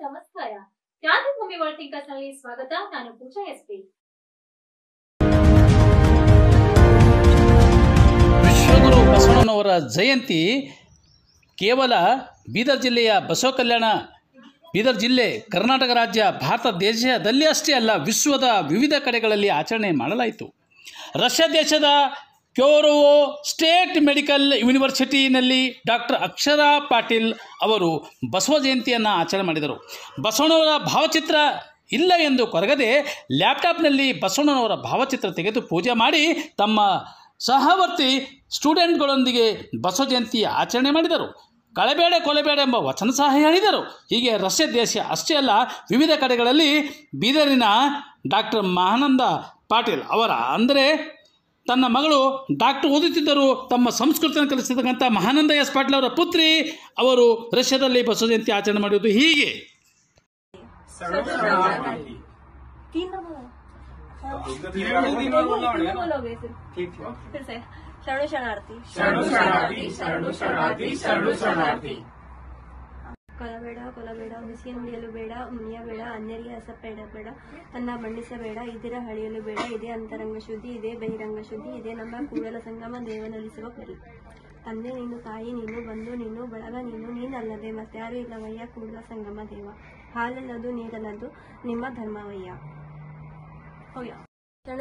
ನಮಸ್ಕಾರ. ಕ್ರಾಂತಿಭೂಮಿ world thinkers ನಲ್ಲಿ ಸ್ವಾಗತ. ನಾನು ಪೂಜಾ ಎಸ್ಪಿ. ವಿಶ್ವಗುರು ಬಸವಣ್ಣನವರ ಜಯಂತಿ ಕೇವಲ ಬೀದರ್ ಜಿಲ್ಲೆಯ ಬಸವ ಕಲ್ಯಾಣ ಬೀದರ್ ಜಿಲ್ಲೆ ಕರ್ನಾಟಕ ರಾಜ್ಯ ಭಾರತ ದೇಶದಲ್ಲಿ ಅಷ್ಟೇ ಅಲ್ಲ, ವಿಶ್ವದ ವಿವಿಧ ಕಡೆಗಳಲ್ಲಿ ಆಚರಣೆ ಮಾಡಲಾಯಿತು. ರಷ್ಯಾ ದೇಶದ ಕ್ಯೋರೋವೋ ಸ್ಟೇಟ್ ಮೆಡಿಕಲ್ ಯೂನಿವರ್ಸಿಟಿನಲ್ಲಿ ಡಾಕ್ಟರ್ ಅಕ್ಷರಾ ಪಾಟೀಲ್ ಅವರು ಬಸವ ಜಯಂತಿಯನ್ನು ಆಚರಣೆ ಮಾಡಿದರು. ಬಸವಣ್ಣವರ ಭಾವಚಿತ್ರ ಇಲ್ಲ ಎಂದು ಕೊರಗದೆ ಲ್ಯಾಪ್ಟಾಪ್ನಲ್ಲಿ ಬಸವಣ್ಣನವರ ಭಾವಚಿತ್ರ ತೆಗೆದು ಪೂಜೆ ಮಾಡಿ ತಮ್ಮ ಸಹವರ್ತಿ ಸ್ಟೂಡೆಂಟ್ಗಳೊಂದಿಗೆ ಬಸವ ಜಯಂತಿ ಆಚರಣೆ ಮಾಡಿದರು. ಕಳೆಬೇಡ ಕೊಲೆಬೇಡ ಎಂಬ ವಚನ ಸಹ ಹೇಳಿದರು. ಹೀಗೆ ರಷ್ಯಾ ದೇಶ ಅಷ್ಟೇ ಅಲ್ಲ, ವಿವಿಧ ಕಡೆಗಳಲ್ಲಿ ಬೀದರಿನ ಡಾಕ್ಟರ್ ಮಹಾನಂದ ಪಾಟೀಲ್ ಅವರ ಅಂದರೆ ತನ್ನ ಮಗಳು ಡಾಕ್ಟರ್ ಓದುತ್ತಿದ್ದರು ತಮ್ಮ ಸಂಸ್ಕೃತಿಯನ್ನು ಕಲಿಸಿರ್ತಕ್ಕಂಥ ಮಹಾನಂದ ಎಸ್ ಪಾಟೀಲ್ ಅವರ ಪುತ್ರಿ ಅವರು ರಷ್ಯಾದಲ್ಲಿ ಬಸವ ಜಯಂತಿ ಆಚರಣೆ ಮಾಡುವುದು ಹೀಗೆ. ಕೊಲಬೇಡ ಬಿಸಿ ನುಡಿಯಲು ಬೇಡ, ಮುನಿಯಬೇಡ, ಅನ್ಯರಿಗೆ ಅಸಪ್ಪೇಡ ಬೇಡ, ತನ್ನ ಬಣ್ಣಿಸಬೇಡ, ಇದಿರ ಹಳಿಯಲು ಬೇಡ, ಇದೇ ಅಂತರಂಗ ಶುದ್ಧಿ, ಇದೇ ಬಹಿರಂಗ ಶುದ್ಧಿ, ಇದೇ ನಮ್ಮ ಕೂಡಲ ಸಂಗಮ ದೇವನಲಿಸುವ ಪರಿ. ತಂದೆ ನೀನು, ತಾಯಿ ನೀನು, ಬಂಧು ನೀನು, ಬಳಗ ನೀನು, ನೀನಲ್ಲದೆ ಮತ್ತಾರು ಇಲ್ಲವಯ್ಯ ಕೂಡಲ ಸಂಗಮ ದೇವ. ಹಾಲಲ್ಲದು ನೀರಲ್ಲದು ನಿಮ್ಮ ಧರ್ಮವಯ್ಯ.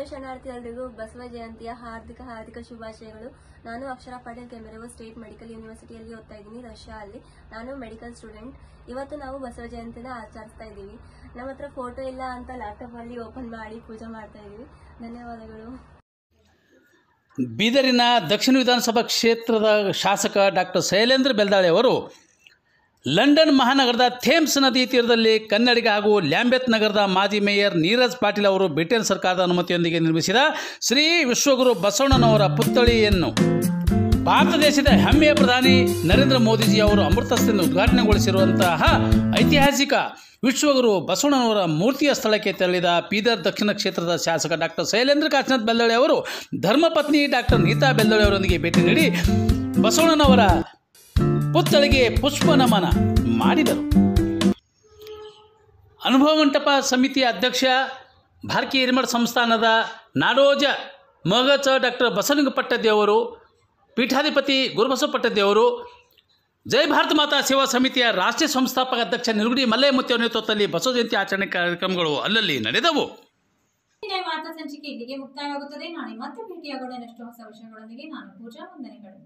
ಶರಣಾರ್ಥಿ ಎಲ್ರಿಗೂ ಬಸವ ಜಯಂತಿಯ ಹಾರ್ದಿಕ ಶುಭಾಶಯಗಳು. ನಾನು ಅಕ್ಷರಾ ಪಾಟೀಲ್ ಕೆಂಬೆರವ ಸ್ಟೇಟ್ ಮೆಡಿಕಲ್ ಯೂನಿವರ್ಸಿಟಿಯಲ್ಲಿ ಓದ್ತಾ ಇದ್ದೀನಿ, ರಷ್ಯಾ ಅಲ್ಲಿ. ನಾನು ಮೆಡಿಕಲ್ ಸ್ಟೂಡೆಂಟ್. ಇವತ್ತು ನಾವು ಬಸವ ಜಯಂತಿನ ಆಚರಿಸ್ತಾ ಇದ್ದೀವಿ. ನಮ್ಮ ಹತ್ರ ಫೋಟೋ ಇಲ್ಲ ಅಂತ ಲ್ಯಾಪ್ಟಾಪ್ ಅಲ್ಲಿ ಓಪನ್ ಮಾಡಿ ಪೂಜೆ ಮಾಡ್ತಾ ಇದ್ದೀವಿ. ಧನ್ಯವಾದಗಳು. ಬೀದರಿನ ದಕ್ಷಿಣ ವಿಧಾನಸಭಾ ಕ್ಷೇತ್ರದ ಶಾಸಕ ಡಾಕ್ಟರ್ ಶೈಲೇಂದ್ರ ಬೆಲ್ದಾಳೆ ಅವರು ಲಂಡನ್ ಮಹಾನಗರದ ಥೇಮ್ಸ್ ನದಿ ತೀರದಲ್ಲಿ ಕನ್ನಡಿಗ ಹಾಗೂ ಲ್ಯಾಂಬೆತ್ ನಗರದ ಮಾಜಿ ಮೇಯರ್ ನೀರಜ್ ಪಾಟೀಲ್ ಅವರು ಬ್ರಿಟನ್ ಸರ್ಕಾರದ ಅನುಮತಿಯೊಂದಿಗೆ ನಿರ್ಮಿಸಿದ ಶ್ರೀ ವಿಶ್ವಗುರು ಬಸವಣ್ಣನವರ ಪುತ್ಥಳಿಯನ್ನು ಭಾರತ ದೇಶದ ಹೆಮ್ಮೆಯ ಪ್ರಧಾನಿ ನರೇಂದ್ರ ಮೋದಿಜಿ ಅವರು ಅಮೃತಸ್ಥದಿಂದ ಉದ್ಘಾಟನೆಗೊಳಿಸಿರುವಂತಹ ಐತಿಹಾಸಿಕ ವಿಶ್ವಗುರು ಬಸವಣ್ಣನವರ ಮೂರ್ತಿಯ ಸ್ಥಳಕ್ಕೆ ತೆರಳಿದ ಬೀದರ್ ದಕ್ಷಿಣ ಕ್ಷೇತ್ರದ ಶಾಸಕ ಡಾಕ್ಟರ್ ಶೈಲೇಂದ್ರ ಕಾಶನಾಥ್ ಬೆಲ್ದಾಳೆ ಅವರು ಧರ್ಮಪತ್ನಿ ಡಾಕ್ಟರ್ ನೀತಾ ಬೆಲ್ದಾಳೆ ಅವರೊಂದಿಗೆ ಭೇಟಿ ನೀಡಿ ಬಸವಣ್ಣನವರ ಪುತ್ಥಳಿಗೆ ಪುಷ್ಪ ನಮನ ಮಾಡಿದರು. ಅನುಭವ ಮಂಟಪ ಸಮಿತಿಯ ಅಧ್ಯಕ್ಷ ಭಾರಕಿ ಹಿರೇಮಠ ಸಂಸ್ಥಾನದ ನಾಡೋಜ ಮಗಚ ಡಾಕ್ಟರ್ ಬಸವಲಿಂಗ ಪಟ್ಟದೇವರು, ಪೀಠಾಧಿಪತಿ ಗುರುಬಸವ ಪಟ್ಟದೇವರು, ಜೈ ಭಾರತ ಮಾತಾ ಸೇವಾ ಸಮಿತಿಯ ರಾಷ್ಟ್ರೀಯ ಸಂಸ್ಥಾಪಕ ಅಧ್ಯಕ್ಷ ನಿಲುಗುಡಿ ಮಲ್ಲಯ್ಯಮೂರ್ತಿ ಅವರ ನೇತೃತ್ವದಲ್ಲಿ ಬಸವ ಜಯಂತಿ ಆಚರಣೆ ಕಾರ್ಯಕ್ರಮಗಳು ಅಲ್ಲಲ್ಲಿ ನಡೆದವು. ವಾರ್ತಾ ಸಂಚಿಕೆ ಇಲ್ಲಿಗೆ ಮುಕ್ತಾಯವಾಗುತ್ತದೆ. ನಾಳೆ ಮತ್ತೆ ಭೇಟಿಯಾಗೋಣ ಇನ್ನಷ್ಟು ಹೊಸ ವಿಷಯಗಳೊಂದಿಗೆ. ನಾನು ಪೂಜಾ, ವಂದನೆಗಳು.